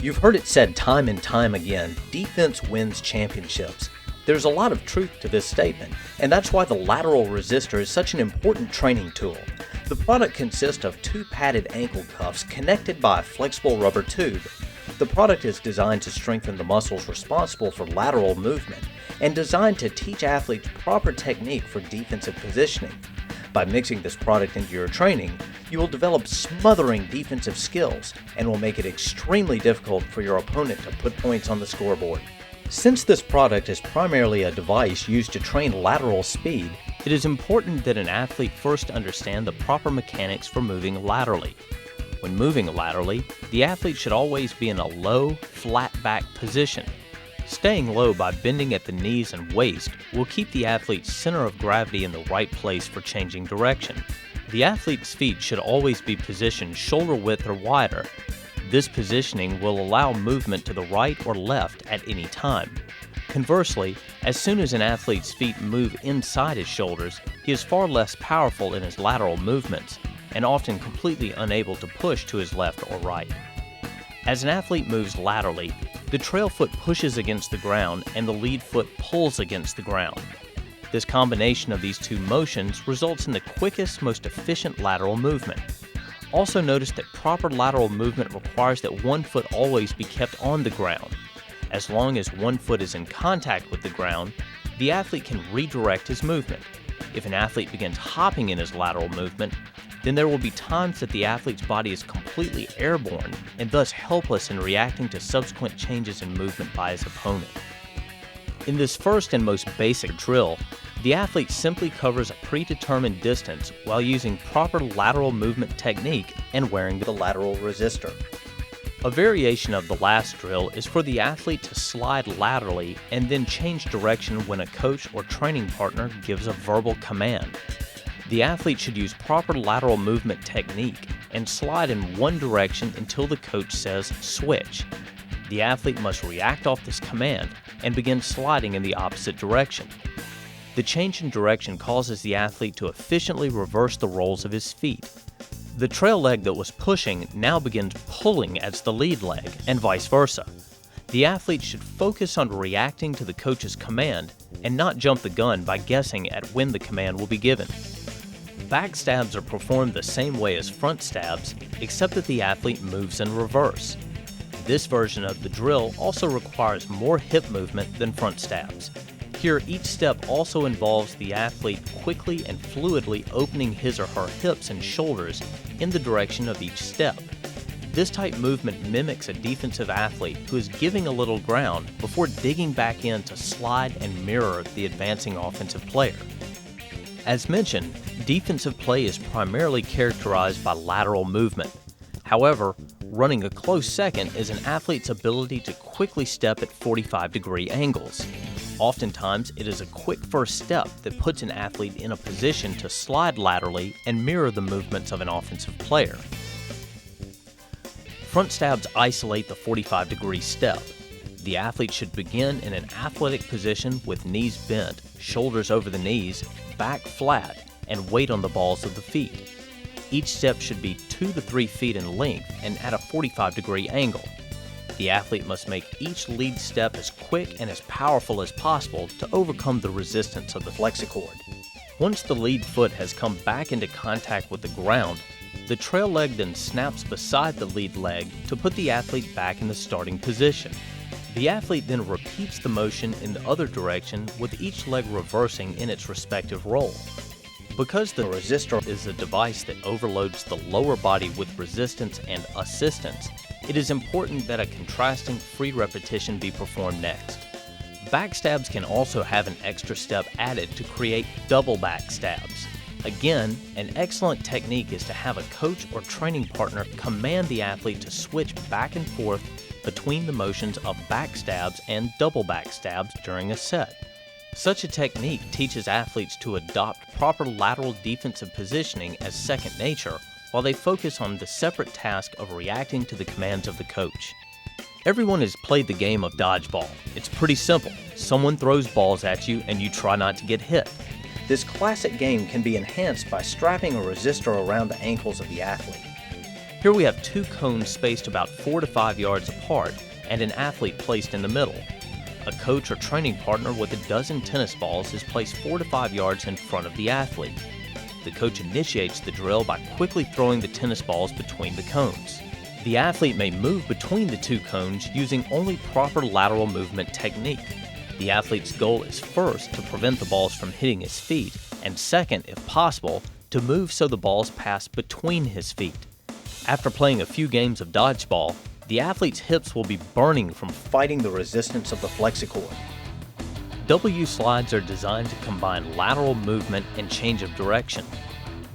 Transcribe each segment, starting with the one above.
You've heard it said time and time again, defense wins championships. There's a lot of truth to this statement, and that's why the lateral resistor is such an important training tool. The product consists of two padded ankle cuffs connected by a flexible rubber tube. The product is designed to strengthen the muscles responsible for lateral movement and designed to teach athletes proper technique for defensive positioning. By mixing this product into your training, you will develop smothering defensive skills and will make it extremely difficult for your opponent to put points on the scoreboard. Since this product is primarily a device used to train lateral speed, it is important that an athlete first understand the proper mechanics for moving laterally. When moving laterally, the athlete should always be in a low, flat back position. Staying low by bending at the knees and waist will keep the athlete's center of gravity in the right place for changing direction. The athlete's feet should always be positioned shoulder width or wider. This positioning will allow movement to the right or left at any time. Conversely, as soon as an athlete's feet move inside his shoulders, he is far less powerful in his lateral movements and often completely unable to push to his left or right. As an athlete moves laterally, the trail foot pushes against the ground and the lead foot pulls against the ground. This combination of these two motions results in the quickest, most efficient lateral movement. Also notice that proper lateral movement requires that one foot always be kept on the ground. As long as one foot is in contact with the ground, the athlete can redirect his movement. If an athlete begins hopping in his lateral movement, then there will be times that the athlete's body is completely airborne and thus helpless in reacting to subsequent changes in movement by his opponent. In this first and most basic drill, the athlete simply covers a predetermined distance while using proper lateral movement technique and wearing the lateral resistor. A variation of the last drill is for the athlete to slide laterally and then change direction when a coach or training partner gives a verbal command. The athlete should use proper lateral movement technique and slide in one direction until the coach says switch. The athlete must react off this command and begin sliding in the opposite direction. The change in direction causes the athlete to efficiently reverse the rolls of his feet. The trail leg that was pushing now begins pulling as the lead leg, and vice versa. The athlete should focus on reacting to the coach's command and not jump the gun by guessing at when the command will be given. Back stabs are performed the same way as front stabs, except that the athlete moves in reverse. This version of the drill also requires more hip movement than front stabs. Here, each step also involves the athlete quickly and fluidly opening his or her hips and shoulders in the direction of each step. This type movement mimics a defensive athlete who is giving a little ground before digging back in to slide and mirror the advancing offensive player. As mentioned, defensive play is primarily characterized by lateral movement. However, running a close second is an athlete's ability to quickly step at 45-degree angles. Oftentimes, it is a quick first step that puts an athlete in a position to slide laterally and mirror the movements of an offensive player. Front stabs isolate the 45-degree step. The athlete should begin in an athletic position with knees bent, shoulders over the knees, back flat, and weight on the balls of the feet. Each step should be 2 to 3 feet in length and at a 45-degree angle. The athlete must make each lead step as quick and as powerful as possible to overcome the resistance of the flexicord. Once the lead foot has come back into contact with the ground, the trail leg then snaps beside the lead leg to put the athlete back in the starting position. The athlete then repeats the motion in the other direction with each leg reversing in its respective role. Because the resistor is a device that overloads the lower body with resistance and assistance, it is important that a contrasting free repetition be performed next. Backstabs can also have an extra step added to create double backstabs. Again, an excellent technique is to have a coach or training partner command the athlete to switch back and forth between the motions of backstabs and double backstabs during a set. Such a technique teaches athletes to adopt proper lateral defensive positioning as second nature while they focus on the separate task of reacting to the commands of the coach. Everyone has played the game of dodgeball. It's pretty simple. Someone throws balls at you and you try not to get hit. This classic game can be enhanced by strapping a resistor around the ankles of the athlete. Here we have two cones spaced about 4 to 5 yards apart and an athlete placed in the middle. A coach or training partner with a dozen tennis balls is placed 4 to 5 yards in front of the athlete. The coach initiates the drill by quickly throwing the tennis balls between the cones. The athlete may move between the two cones using only proper lateral movement technique. The athlete's goal is first to prevent the balls from hitting his feet, and second, if possible, to move so the balls pass between his feet. After playing a few games of dodgeball, the athlete's hips will be burning from fighting the resistance of the flexicord. W-slides are designed to combine lateral movement and change of direction.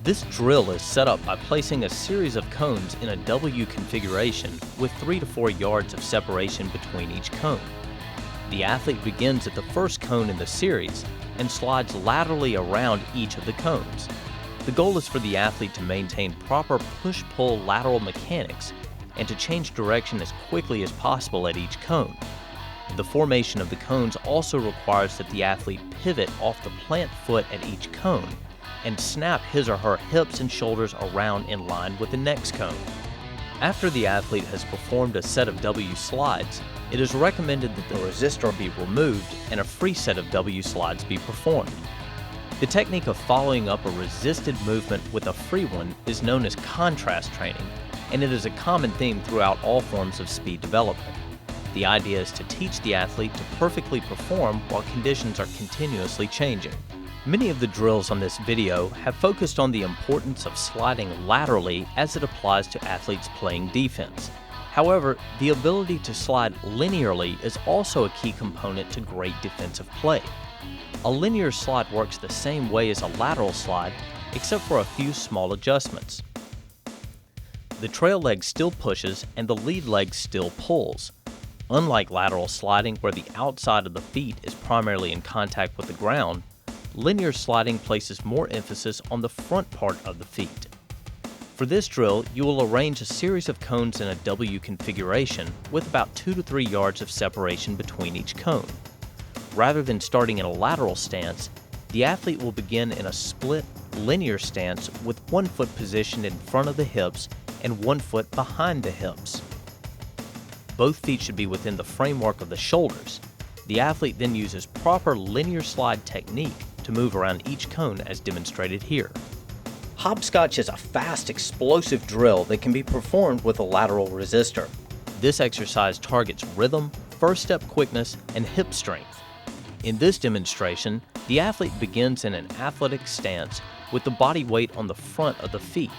This drill is set up by placing a series of cones in a W configuration with 3 to 4 yards of separation between each cone. The athlete begins at the first cone in the series and slides laterally around each of the cones. The goal is for the athlete to maintain proper push-pull lateral mechanics and to change direction as quickly as possible at each cone. The formation of the cones also requires that the athlete pivot off the plant foot at each cone and snap his or her hips and shoulders around in line with the next cone. After the athlete has performed a set of W-slides, it is recommended that the resistor be removed and a free set of W-slides be performed. The technique of following up a resisted movement with a free one is known as contrast training, and it is a common theme throughout all forms of speed development. The idea is to teach the athlete to perfectly perform while conditions are continuously changing. Many of the drills on this video have focused on the importance of sliding laterally as it applies to athletes playing defense. However, the ability to slide linearly is also a key component to great defensive play. A linear slide works the same way as a lateral slide, except for a few small adjustments. The trail leg still pushes and the lead leg still pulls. Unlike lateral sliding, where the outside of the feet is primarily in contact with the ground, linear sliding places more emphasis on the front part of the feet. For this drill, you will arrange a series of cones in a W configuration with about 2 to 3 yards of separation between each cone. Rather than starting in a lateral stance, the athlete will begin in a split, linear stance with one foot positioned in front of the hips and one foot behind the hips. Both feet should be within the framework of the shoulders. The athlete then uses proper linear slide technique to move around each cone as demonstrated here. Hopscotch is a fast, explosive drill that can be performed with a lateral resistor. This exercise targets rhythm, first step quickness, and hip strength. In this demonstration, the athlete begins in an athletic stance with the body weight on the front of the feet.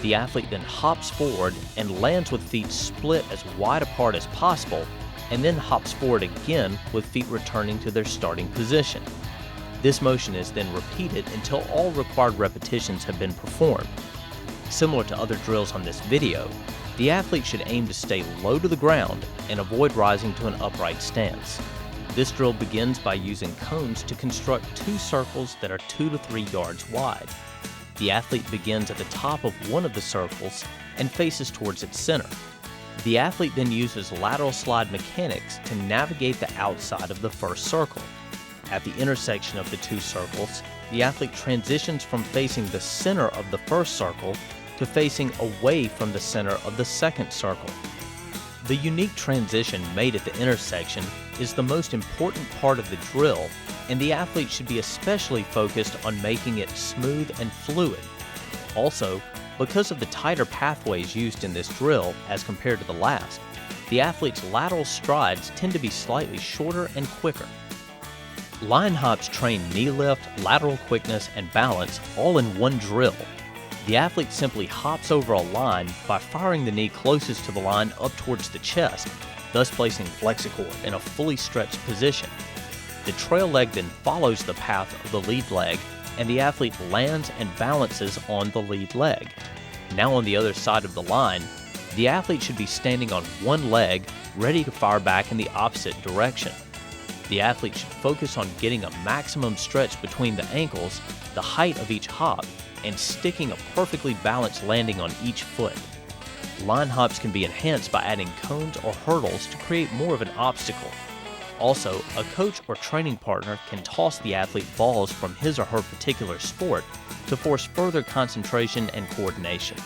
The athlete then hops forward and lands with feet split as wide apart as possible, and then hops forward again with feet returning to their starting position. This motion is then repeated until all required repetitions have been performed. Similar to other drills on this video, the athlete should aim to stay low to the ground and avoid rising to an upright stance. This drill begins by using cones to construct two circles that are 2 to 3 yards wide. The athlete begins at the top of one of the circles and faces towards its center. The athlete then uses lateral slide mechanics to navigate the outside of the first circle. At the intersection of the two circles, the athlete transitions from facing the center of the first circle to facing away from the center of the second circle. The unique transition made at the intersection is the most important part of the drill, and the athlete should be especially focused on making it smooth and fluid. Also, because of the tighter pathways used in this drill as compared to the last, the athlete's lateral strides tend to be slightly shorter and quicker. Line hops train knee lift, lateral quickness, and balance all in one drill. The athlete simply hops over a line by firing the knee closest to the line up towards the chest, thus placing flexicord in a fully stretched position. The trail leg then follows the path of the lead leg, and the athlete lands and balances on the lead leg. Now on the other side of the line, the athlete should be standing on one leg, ready to fire back in the opposite direction. The athlete should focus on getting a maximum stretch between the ankles, the height of each hop, and sticking a perfectly balanced landing on each foot. Line hops can be enhanced by adding cones or hurdles to create more of an obstacle. Also, a coach or training partner can toss the athlete balls from his or her particular sport to force further concentration and coordination.